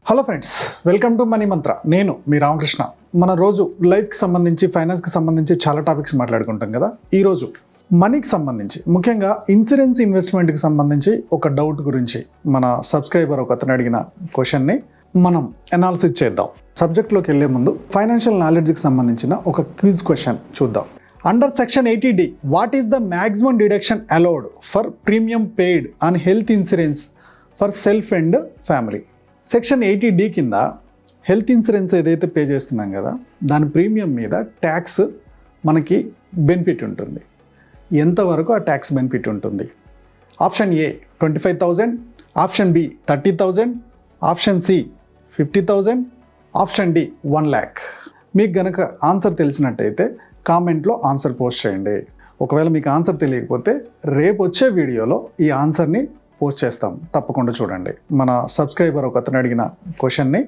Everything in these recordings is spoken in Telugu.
Hello friends, welcome to money మంత్ర. నేను మీ రామకృష్ణ. మన రోజు లైఫ్కి సంబంధించి, ఫైనాన్స్కి సంబంధించి చాలా టాపిక్స్ మాట్లాడుకుంటాం కదా. ఈరోజు మనీకి సంబంధించి, ముఖ్యంగా ఇన్సూరెన్స్ ఇన్వెస్ట్మెంట్కి సంబంధించి ఒక డౌట్ గురించి మన సబ్స్క్రైబర్ ఒక అతను అడిగిన క్వశ్చన్ని మనం అనాలిసిస్ చేద్దాం. సబ్జెక్ట్లోకి వెళ్ళే ముందు ఫైనాన్షియల్ నాలెడ్జ్కి సంబంధించిన ఒక క్విజ్ క్వశ్చన్ చూద్దాం. Under section 80D, what is the maximum deduction allowed for premium paid on health insurance for self and family? Section 80D కింద హెల్త్ ఇన్సూరెన్స్ ఏదైతే పే చేస్తున్నాం కదా, దాని ప్రీమియం మీద ట్యాక్స్ మనకి బెనిఫిట్ ఉంటుంది. ఎంతవరకు ఆ ట్యాక్స్ బెనిఫిట్ ఉంటుంది? Option A 25,000, option B 30,000, option C 50,000, option D 1 lakh. మీకు గనక ఆన్సర్ తెలిసినట్టయితే కామెంట్లో ఆన్సర్ పోస్ట్ చేయండి. ఒకవేళ మీకు ఆన్సర్ తెలియకపోతే రేపు వచ్చే వీడియోలో ఈ ఆన్సర్ని పోస్ట్ చేస్తాం, తప్పకుండా చూడండి. మన సబ్స్క్రైబర్ ఒక అతను అడిగిన క్వశ్చన్ని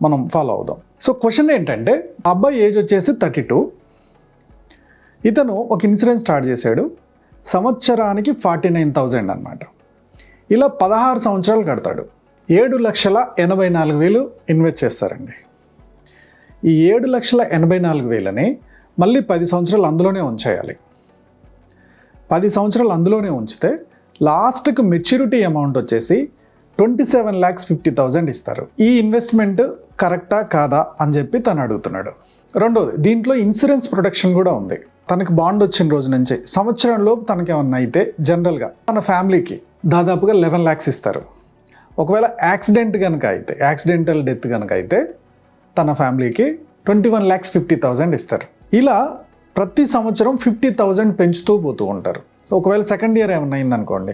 మనం ఫాలో అవుదాం. సో క్వశ్చన్ ఏంటంటే, అబ్బాయి ఏజ్ వచ్చేసి 32. ఇతను ఒక ఇన్సూరెన్స్ స్టార్ట్ చేశాడు. సంవత్సరానికి 49,000 అనమాట. ఇలా 16 సంవత్సరాలు కడతాడు. 7,84,000 ఇన్వెస్ట్ చేస్తారండి. ఈ 7,84,000ని మళ్ళీ 10 సంవత్సరాలు అందులోనే ఉంచేయాలి. 10 సంవత్సరాలు అందులోనే ఉంచితే లాస్ట్కి మెచ్యూరిటీ అమౌంట్ వచ్చేసి 27,50,000 ఇస్తారు. ఈ ఇన్వెస్ట్మెంట్ కరెక్టా కాదా అని చెప్పి తను అడుగుతున్నాడు. రెండోది, దీంట్లో ఇన్సూరెన్స్ ప్రొటెక్షన్ కూడా ఉంది. తనకి బాండ్ వచ్చిన రోజు నుంచి సంవత్సరంలోపు తనకి ఏమన్నా అయితే జనరల్గా తన ఫ్యామిలీకి దాదాపుగా 11 lakhs ఇస్తారు. ఒకవేళ యాక్సిడెంట్ కనుక అయితే, యాక్సిడెంటల్ డెత్ కనుక అయితే తన ఫ్యామిలీకి 21,50,000 ఇస్తారు. ఇలా ప్రతి సంవత్సరం 50,000 పెంచుతూ పోతూ ఉంటారు. ఒకవేళ సెకండ్ ఇయర్ ఏమన్నా అయిందనుకోండి,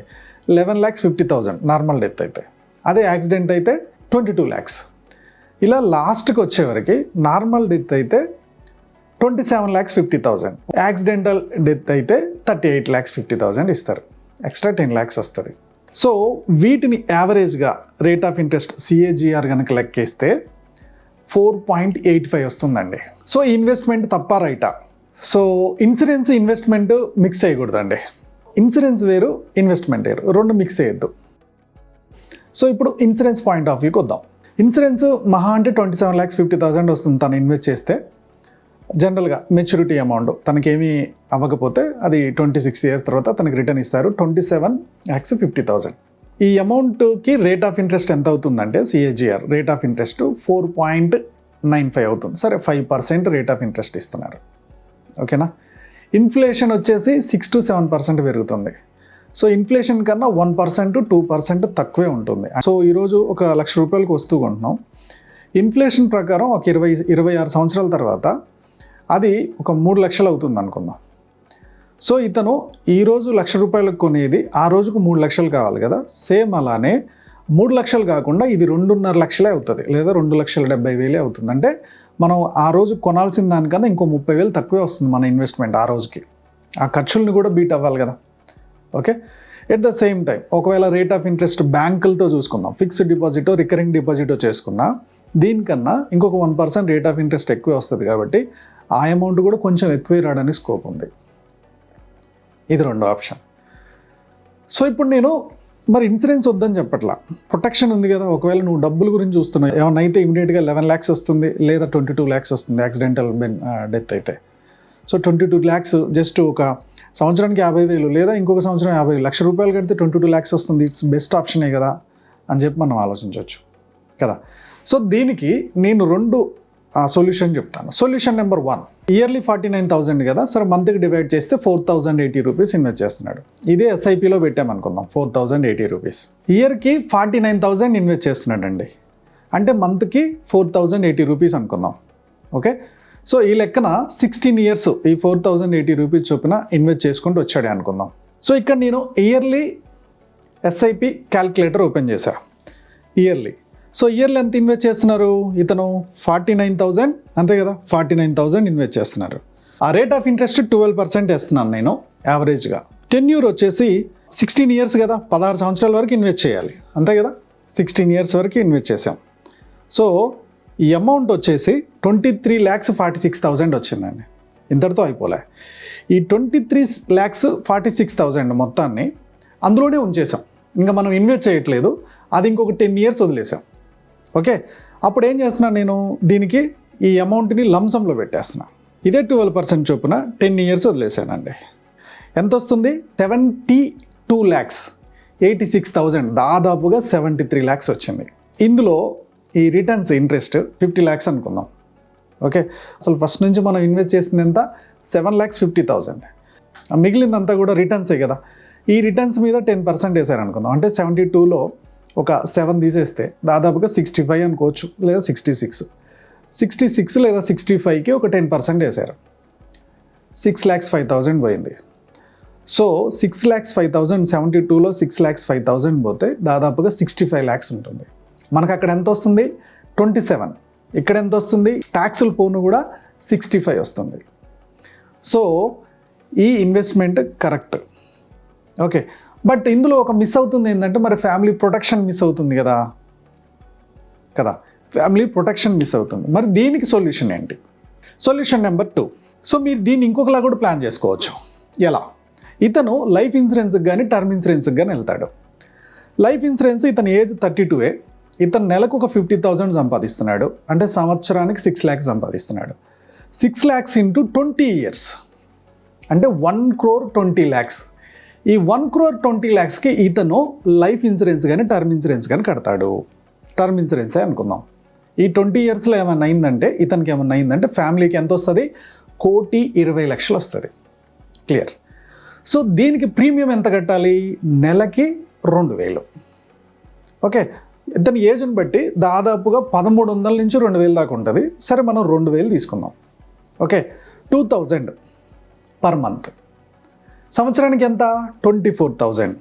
11,50,000 నార్మల్ డెత్ అయితే, అదే యాక్సిడెంట్ అయితే 22 lakhs. ఇలా లాస్ట్కి వచ్చేవరకు నార్మల్ డెత్ అయితే 27,50,000, యాక్సిడెంటల్ డెత్ అయితే 38,50,000 ఇస్తారు. ఎక్స్ట్రా 10 lakhs వస్తుంది. సో వీటిని యావరేజ్గా రేట్ ఆఫ్ ఇంట్రెస్ట్ CAGR కనుక లెక్కేస్తే 4.85 వస్తుందండి. సో ఇన్వెస్ట్మెంట్ తప్ప రైటా? సో ఇన్సూరెన్స్ ఇన్వెస్ట్మెంట్ మిక్స్ చేయకూడదండి. ఇన్సూరెన్స్ వేరు, ఇన్వెస్ట్మెంట్ వేరు, రెండు మిక్స్ చేయొద్దు. సో ఇప్పుడు ఇన్సూరెన్స్ పాయింట్ ఆఫ్ వ్యూకి వద్దాం. ఇన్సూరెన్స్ మహా అంటే 27,50,000 వస్తుంది తను ఇన్వెస్ట్ చేస్తే. జనరల్గా మెచ్యూరిటీ అమౌంట్ తనకేమీ అవ్వకపోతే అది 26 years తర్వాత తనకి రిటర్న్ ఇస్తారు, 27,50,000. ఈ అమౌంట్కి రేట్ ఆఫ్ ఇంట్రెస్ట్ ఎంత అవుతుందంటే, CAGR రేట్ ఆఫ్ ఇంట్రెస్ట్ 4.95 అవుతుంది. సరే, 5% రేట్ ఆఫ్ ఇంట్రెస్ట్ ఇస్తున్నారు. ఓకేనా? ఇన్ఫ్లేషన్ వచ్చేసి 6 to 7% పెరుగుతుంది. సో ఇన్ఫ్లేషన్ కన్నా 1% 2% తక్కువే ఉంటుంది. సో ఈరోజు ఒక ₹1,00,000 వస్తూ కొంటున్నాం. ఇన్ఫ్లేషన్ ప్రకారం ఒక 26 సంవత్సరాల తర్వాత అది ఒక 3 లక్షలు అవుతుంది అనుకుందాం. సో ఇతను ఈరోజు ₹1,00,000 కొనేది ఆ రోజుకు 3 లక్షలు కావాలి కదా. సేమ్ అలానే 3 లక్షలు కాకుండా ఇది 2.5 లక్షలే అవుతుంది, లేదా 2,70,000 అవుతుంది. అంటే మనం ఆ రోజు కొనాల్సిన దానికన్నా ఇంకో 30,000 తక్కువే వస్తుంది మన ఇన్వెస్ట్మెంట్ ఆ రోజుకి. ఆ ఖర్చుల్ని కూడా బీట్ అవ్వాలి కదా. Okay, at the same time ఒకవేళ రేట్ ఆఫ్ ఇంట్రెస్ట్ బ్యాంకులతో చూసుకుందాం, ఫిక్స్డ్ డిపాజిటో రికరింగ్ డిపాజిటో చేసుకున్నా దీనికన్నా ఇంకొక 1% రేట్ ఆఫ్ ఇంట్రెస్ట్ ఎక్కువే వస్తుంది. కాబట్టి ఆ అమౌంట్ కూడా కొంచెం ఎక్కువే రావడానికి స్కోప్ ఉంది. ఇది రెండో ఆప్షన్. సో ఇప్పుడు నేను మరి ఇన్సూరెన్స్ వద్దని చెప్పట్లా, ప్రొటెక్షన్ ఉంది కదా. ఒకవేళ నువ్వు డబ్బుల గురించి చూస్తున్నావు, ఏమన్నా అయితే ఇమీడియట్గా 11 lakhs వస్తుంది, లేదా 22 lakhs వస్తుంది యాక్సిడెంటల్ డెత్ అయితే. సో 22 lakhs జస్ట్ ఒక సంవత్సరానికి 50,000, లేదా ఇంకొక సంవత్సరం 50,000, ₹1,00,000 కడితే 22 lakhs వస్తుంది. ఇట్స్ బెస్ట్ ఆప్షనే కదా అని చెప్పి మనం ఆలోచించవచ్చు కదా. సో దీనికి నేను రెండు సొల్యూషన్ చెప్తాను. సొల్యూషన్ నెంబర్ 1, ఇయర్లీ 49,000 కదా. సరే, మంత్కి డివైడ్ చేస్తే ₹4,080 ఇన్వెస్ట్ చేస్తున్నాడు. ఇదే SIPలో పెట్టామనుకుందాం, ₹4,080. ఇయర్కి 49,000 ఇన్వెస్ట్ చేస్తున్నాడండి. అంటే మంత్కి ₹4,080 అనుకుందాం. ఓకే, సో ఈ లెక్కన 16 years ఈ ₹4,080 చొప్పున ఇన్వెస్ట్ చేసుకుంటూ వచ్చాడే అనుకుందాం. సో ఇక్కడ నేను ఇయర్లీ SIP క్యాల్కులేటర్ ఓపెన్ చేశా. ఇయర్లీ, సో ఇయర్లీ ఎంత ఇన్వెస్ట్ చేస్తున్నారు ఇతను? 49,000, అంతే కదా. 49,000 ఇన్వెస్ట్ చేస్తున్నారు. ఆ రేట్ ఆఫ్ ఇంట్రెస్ట్ 12% వేస్తున్నాను నేను యావరేజ్గా. టెన్యూర్ వచ్చేసి 16 years కదా, 16 సంవత్సరాల వరకు ఇన్వెస్ట్ చేయాలి, అంతే కదా. 16 years వరకు ఇన్వెస్ట్ చేసాం. సో ఈ అమౌంట్ వచ్చేసి 23,46,000 వచ్చిందండి. ఇంతటితో అయిపోలే. ఈ 23,46,000 మొత్తాన్ని అందులోనే ఉంచేసాం. ఇంకా మనం ఇన్వెస్ట్ చేయట్లేదు, అది ఇంకొక 10 years వదిలేసాం. ఓకే, అప్పుడు ఏం చేస్తున్నాను నేను, దీనికి ఈ అమౌంట్ని లంసంలో పెట్టేస్తున్నాను. ఇదే 12% చొప్పున 10 ఇయర్స్ వదిలేసానండి. ఎంత వస్తుంది? 72,86,000, దాదాపుగా 73 lakhs వచ్చింది. ఇందులో ఈ రిటర్న్స్ ఇంట్రెస్ట్ 50 lakhs అనుకుందాం. ఓకే, అసలు ఫస్ట్ నుంచి మనం ఇన్వెస్ట్ చేసింది ఎంత? 7,50,000. మిగిలిందంతా కూడా రిటర్న్సే కదా. ఈ రిటర్న్స్ మీద 10% వేసారనుకుందాం. అంటే 72లో ఒక 7 తీసేస్తే దాదాపుగా 65 అనుకోవచ్చు, లేదా 66 లేదా 65కి ఒక 10% వేశారు. 6,05,000 పోయింది. సో 6,05,000, 72లో 6,05,000 పోతే దాదాపుగా 65 lakhs ఉంటుంది. మనకు అక్కడ ఎంత వస్తుంది? 27. ఇక్కడ ఎంత వస్తుంది? ట్యాక్సులు పోను కూడా 65 వస్తుంది. సో ఈ ఇన్వెస్ట్మెంట్ కరెక్ట్. ఓకే, బట్ ఇందులో ఒక మిస్ అవుతుంది ఏంటంటే, మరి ఫ్యామిలీ ప్రొటెక్షన్ మిస్ అవుతుంది కదా. ఫ్యామిలీ ప్రొటెక్షన్ మిస్ అవుతుంది. మరి దీనికి సొల్యూషన్ ఏంటి? Solution number 2. సో మీరు దీన్ని ఇంకొకలా కూడా ప్లాన్ చేసుకోవచ్చు. ఎలా? ఇతను లైఫ్ ఇన్సూరెన్స్కి కానీ టర్మ్ ఇన్సూరెన్స్కి కానీ వెళ్తాడు. లైఫ్ ఇన్సూరెన్స్ ఇతని ఏజ్ 32. ఇతను నెలకు ఒక 50,000 సంపాదిస్తున్నాడు. అంటే సంవత్సరానికి 6 lakhs సంపాదిస్తున్నాడు. 6 lakhs into 20 years అంటే 1,20 lakhs. ఈ 1,20 lakhsకి ఇతను లైఫ్ ఇన్సూరెన్స్ కానీ టర్మ్ ఇన్సూరెన్స్ కానీ కడతాడు. టర్మ్ ఇన్సూరెన్సే అనుకుందాం. ఈ 20 yearsలో ఏమన్నా అయిందంటే, ఇతనికి ఏమన్నా అయిందంటే ఫ్యామిలీకి ఎంత వస్తుంది? 1,20,00,000 వస్తుంది. క్లియర్? సో దీనికి ప్రీమియం ఎంత కట్టాలి? నెలకి 2,000. ఓకే, ఇతని ఏజ్ని బట్టి దాదాపుగా 1,300 నుంచి 2,000 దాకా ఉంటుంది. సరే, మనం 2,000 తీసుకుందాం. Okay, 2,000 per month. సంవత్సరానికి ఎంత? 24,000.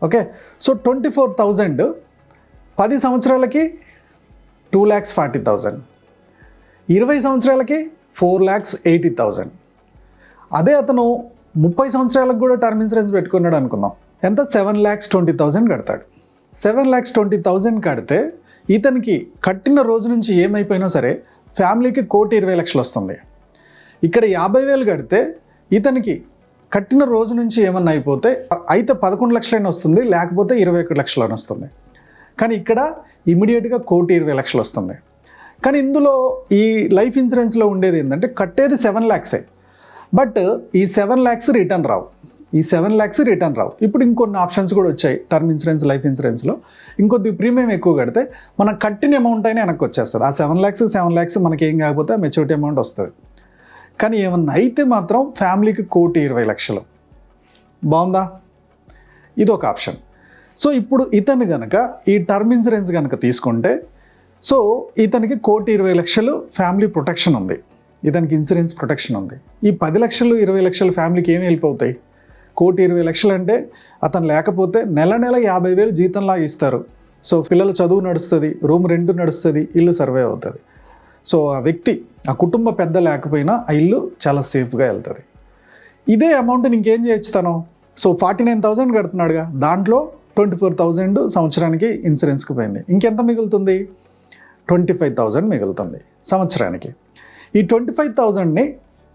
ఓకే, సో 24,000 10 సంవత్సరాలకి 2,40,000, 20 సంవత్సరాలకి 4,80,000. అదే అతను 30 సంవత్సరాలకు కూడా టర్మ్ ఇన్సూరెన్స్ పెట్టుకున్నాడు అనుకుందాం. ఎంత? 7,20,000 కడతాడు. 7,20,000 కడితే ఇతనికి కట్టిన రోజు నుంచి ఏమైపోయినా సరే ఫ్యామిలీకి 1,20,00,000 వస్తుంది. ఇక్కడ 50,000 కడితే ఇతనికి కట్టిన రోజు నుంచి ఏమన్నా అయిపోతే అయితే 11 లక్షలైనా వస్తుంది, లేకపోతే 21 లక్షలని వస్తుంది. కానీ ఇక్కడ ఇమీడియట్గా 1,20,00,000 వస్తుంది. కానీ ఇందులో ఈ లైఫ్ ఇన్సూరెన్స్లో ఉండేది ఏంటంటే, కట్టేది 7 lakhs, బట్ ఈ 7 lakhs రిటర్న్ రావు. ఇప్పుడు ఇంకొన్ని ఆప్షన్స్ కూడా వచ్చాయి టర్మ్ ఇన్సూరెన్స్, లైఫ్ ఇన్సూరెన్స్లో. ఇంకొద్ది ప్రీమియం ఎక్కువ కడితే మనం కట్టిన అమౌంట్ అయినా వెనక్కి వచ్చేస్తుంది. ఆ 7 lakhs మనకి ఏం కాకపోతే మెచ్యూరిటీ అమౌంట్ వస్తుంది. కానీ ఏమన్నా అయితే మాత్రం ఫ్యామిలీకి 1,20,00,000. బాగుందా? ఇది ఒక ఆప్షన్. సో ఇప్పుడు ఇతను కనుక ఈ టర్మ్ ఇన్సూరెన్స్ కనుక తీసుకుంటే, సో ఇతనికి 1,20,00,000 ఫ్యామిలీ ప్రొటెక్షన్ ఉంది, ఇతనికి ఇన్సూరెన్స్ ప్రొటెక్షన్ ఉంది. ఈ 10 లక్షలు 20 లక్షలు ఫ్యామిలీకి ఏమి హెల్ప్ అవుతాయి? 1,20,00,000 అంటే అతను లేకపోతే నెల 50,000 జీతంలాగా ఇస్తారు. సో పిల్లల చదువు నడుస్తుంది, రూమ్ రెంట్ నడుస్తుంది, ఇల్లు సర్వే అవుతుంది. సో ఆ వ్యక్తి, ఆ కుటుంబ పెద్ద లేకపోయినా ఆ ఇల్లు చాలా సేఫ్గా వెళ్తుంది. ఇదే అమౌంట్ని ఇంకేం చేయొచ్చు తను? సో 49,000 కడుతున్నాడుగా, దాంట్లో 24,000 సంవత్సరానికి ఇన్సూరెన్స్కి పోయింది. ఇంకెంత మిగులుతుంది? 25,000 మిగులుతుంది సంవత్సరానికి. ఈ 25,000ని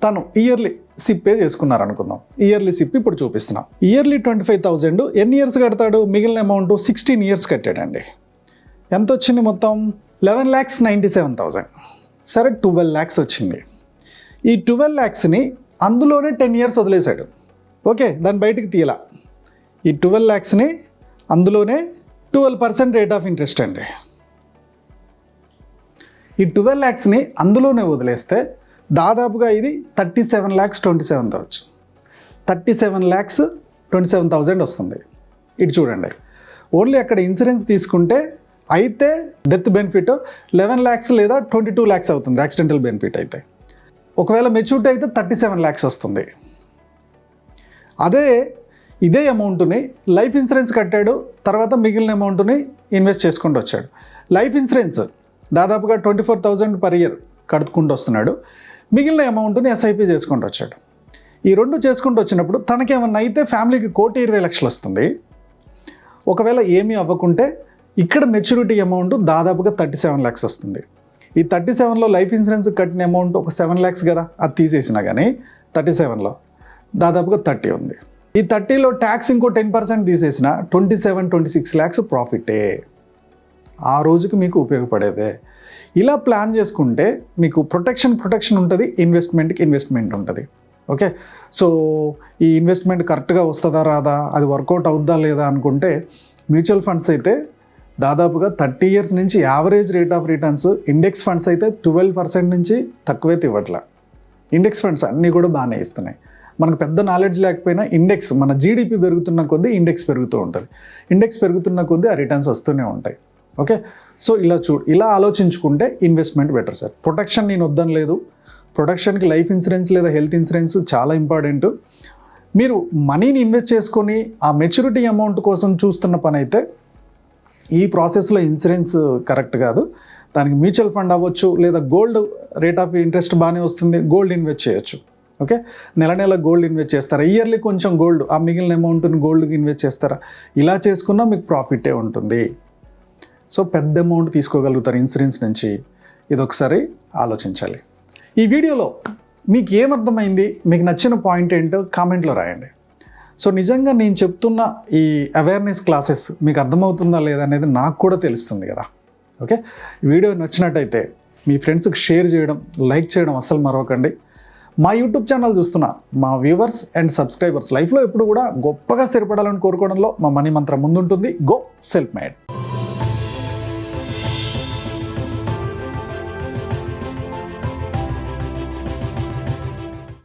తను ఇయర్లీ సిప్పే చేసుకున్నారు అనుకుందాం. ఇయర్లీ సిప్ ఇప్పుడు చూపిస్తున్నాం. ఇయర్లీ 25,000 ఎన్ని ఇయర్స్ కడతాడు? మిగిలిన అమౌంట్ 16 years కట్టాడండి. ఎంత వచ్చింది మొత్తం? 11,97,000. సరే, 12 lakhs వచ్చింది. ఈ 12 lakhsని అందులోనే 10 years వదిలేశాడు. ఓకే, దాన్ని బయటికి తీయాల. ఈ 12 lakhsని అందులోనే 12% రేట్ ఆఫ్ ఇంట్రెస్ట్ అండి. ఈ 12 lakhsని అందులోనే వదిలేస్తే దాదాపుగా ఇది 37,27,000. 37,27,000 వస్తుంది. ఇటు చూడండి, ఓన్లీ అక్కడ ఇన్సూరెన్స్ తీసుకుంటే అయితే డెత్ బెనిఫిట్ 11 lakhs లేదా 22 lakhs అవుతుంది యాక్సిడెంటల్ బెనిఫిట్ అయితే. ఒకవేళ మెచ్యూరిటీ అయితే 37 lakhs వస్తుంది. అదే ఇదే అమౌంట్ని లైఫ్ ఇన్సూరెన్స్ కట్టాడు, తర్వాత మిగిలిన అమౌంట్ని ఇన్వెస్ట్ చేసుకుంటూ వచ్చాడు. లైఫ్ ఇన్సూరెన్స్ దాదాపుగా 24,000 per year కడుక్కుంటూ వస్తున్నాడు. మిగిలిన అమౌంట్ని ఎస్ఐపి చేసుకుంటూ వచ్చాడు. ఈ రెండు చేసుకుంటూ వచ్చినప్పుడు తనకేమన్నా అయితే ఫ్యామిలీకి 1,20,00,000 వస్తుంది. ఒకవేళ ఏమీ అవ్వకుంటే ఇక్కడ మెచ్యూరిటీ అమౌంట్ దాదాపుగా 37 lakhs వస్తుంది. ఈ 37లో లైఫ్ ఇన్సూరెన్స్ కట్టిన అమౌంట్ ఒక 7 lakhs కదా, అది తీసేసినా కానీ 37లో దాదాపుగా 30 ఉంది. ఈ 30లో ట్యాక్స్ ఇంకో 10% తీసేసిన 27-26 lakhs ప్రాఫిటే. ఆ రోజుకి మీకు ఉపయోగపడేదే. ఇలా ప్లాన్ చేసుకుంటే మీకు ప్రొటెక్షన్ ఉంటుంది, ఇన్వెస్ట్మెంట్ ఉంటుంది. ఓకే, సో ఈ ఇన్వెస్ట్మెంట్ కరెక్ట్గా వస్తుందా రాదా, అది వర్కౌట్ అవుద్దా లేదా అనుకుంటే మ్యూచువల్ ఫండ్స్ అయితే దాదాపుగా 30 years నుంచి average rate of returns, index funds అయితే 12% నుంచి తక్కువైతే ఇవ్వట్లా. ఇండెక్స్ ఫండ్స్ అన్నీ కూడా బాగానే ఇస్తున్నాయి. మనకు పెద్ద నాలెడ్జ్ లేకపోయినా ఇండెక్స్, మన జీడిపి పెరుగుతున్న కొద్దీ ఇండెక్స్ పెరుగుతూ ఉంటుంది. ఇండెక్స్ పెరుగుతున్న కొద్దీ ఆ రిటర్న్స్ వస్తూనే ఉంటాయి. ఓకే, సో ఇలా ఆలోచించుకుంటే ఇన్వెస్ట్మెంట్ బెటర్ సార్. ప్రొటెక్షన్ నేను వద్దని లేదు, ప్రొటెక్షన్కి లైఫ్ ఇన్సూరెన్స్ లేదా హెల్త్ ఇన్సూరెన్స్ చాలా ఇంపార్టెంట్. మీరు మనీని ఇన్వెస్ట్ చేసుకొని ఆ మెచ్యూరిటీ అమౌంట్ కోసం చూస్తున్న పని అయితే ఈ ప్రాసెస్లో ఇన్సూరెన్స్ కరెక్ట్ కాదు. దానికి మ్యూచువల్ ఫండ్ అవ్వచ్చు, లేదా గోల్డ్ రేట్ ఆఫ్ ఇంట్రెస్ట్ బాగానే వస్తుంది, గోల్డ్ ఇన్వెస్ట్ చేయొచ్చు. ఓకే, నెల గోల్డ్ ఇన్వెస్ట్ చేస్తారా, ఇయర్లీ కొంచెం గోల్డ్, ఆ మిగిలిన అమౌంట్ని గోల్డ్కి ఇన్వెస్ట్ చేస్తారా, ఇలా చేసుకున్నా మీకు ప్రాఫిటే ఉంటుంది. సో పెద్ద అమౌంట్ తీసుకోగలుగుతారు ఇన్సూరెన్స్ నుంచి. ఇది ఒకసారి ఆలోచించాలి. ఈ వీడియోలో మీకు ఏమర్థమైంది, మీకు నచ్చిన పాయింట్ ఏంటో కామెంట్లో రాయండి. సో నిజంగా నేను చెప్తున్న ఈ అవేర్నెస్ క్లాసెస్ మీకు అర్థమవుతుందా లేదా అనేది నాకు కూడా తెలుస్తుంది కదా. ఓకే, వీడియో నచ్చినట్టయితే మీ ఫ్రెండ్స్కి షేర్ చేయడం, లైక్ చేయడం అస్సలు మరవకండి. మా యూట్యూబ్ ఛానల్ చూస్తున్న మా వ్యూవర్స్ అండ్ సబ్స్క్రైబర్స్ లైఫ్లో ఎప్పుడు కూడా గొప్పగా స్థిరపడాలని కోరుకోవడంలో మా మనీ మంత్రం ముందుంటుంది. Go self made.